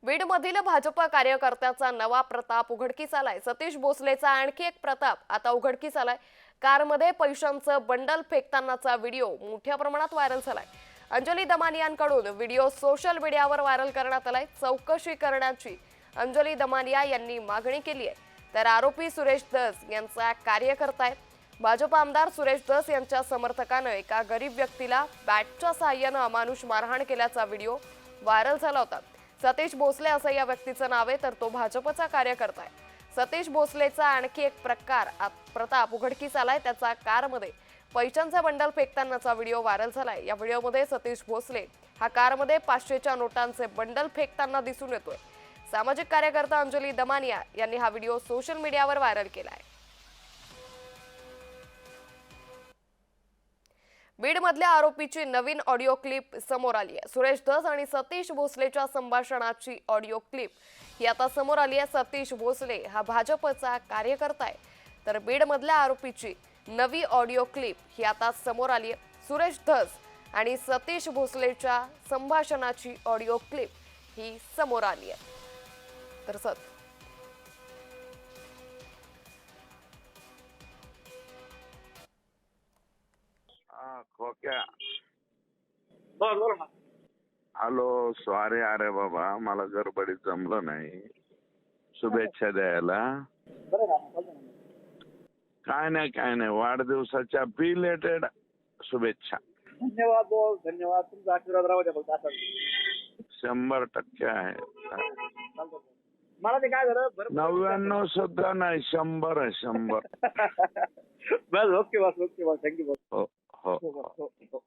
बीडमधील भाजप कार्यकर्त्याचा नवा प्रताप उघडकीस आलाय। सतीश भोसलेचा आणखी एक प्रताप आता उघडकीस आलाय। कारमध्ये पैशांचं बंडल फेकतानाचा व्हिडिओ मोठ्या प्रमाणात व्हायरल झालाय। अंजली दमानियांकडून व्हिडिओ सोशल मीडियावर व्हायरल करण्यात आलाय। चौकशी करण्याची अंजली दमानिया यांनी मागणी केली आहे। तर आरोपी सुरेश दस यांचा कार्यकर्ता आहे। भाजप आमदार सुरेश दस यांच्या समर्थकांना एका गरीब व्यक्तीला बॅटच्या सहाय्याने अमानुष मारहाण केल्याचा व्हिडिओ व्हायरल झाला होता। सतीश भोसले असं या व्यक्तीचं नाव आहे, तर तो भाजपचा कार्यकर्ता आहे। सतीश भोसलेचा आणखी एक प्रताप उघडकीस आलाय। त्याचा कारमध्ये पैशांचा बंडल फेकतानाचा व्हिडिओ व्हायरल झालाय। या व्हिडिओमध्ये सतीश भोसले हा कारमध्ये 500च्या नोटांचे बंडल फेकताना दिसून येतोय। सामाजिक कार्यकर्ता अंजली दमानिया यांनी हा व्हिडिओ सोशल मीडियावर व्हायरल केलाय। बीडमधल्या आरोपीची नवीन ऑडिओ क्लिप समोर आली आहे। सुरेश दस आणि सतीश भोसलेच्या संभाषणाची ऑडिओ क्लिप ही आता समोर आली आहे। सतीश भोसले हा भाजपचा कार्यकर्ता आहे, तर बीडमधल्या आरोपीची नवी ऑडिओ क्लिप ही आता समोर आली आहे। सुरेश दस आणि सतीश भोसलेच्या संभाषणाची ऑडिओ क्लिप ही समोर आली आहे। तर खोक्या बोल ना. हॅलो सॉरी अरे बाबा मला गडबडीत जमलं नाही शुभेच्छा द्यायला. बरं ना, बोल ना. काय नाही वाढदिवसाच्या बिलेटेड शुभेच्छा. धन्यवाद बोल, धन्यवाद. तुमचा आशीर्वाद राहू द्या फक्त असा. 100% आहे. चालतं. मला ते काय झालं 99 सुद्धा नाही 100 आहे 100. बस ओके बस थँक्यू बस. हो हो हो.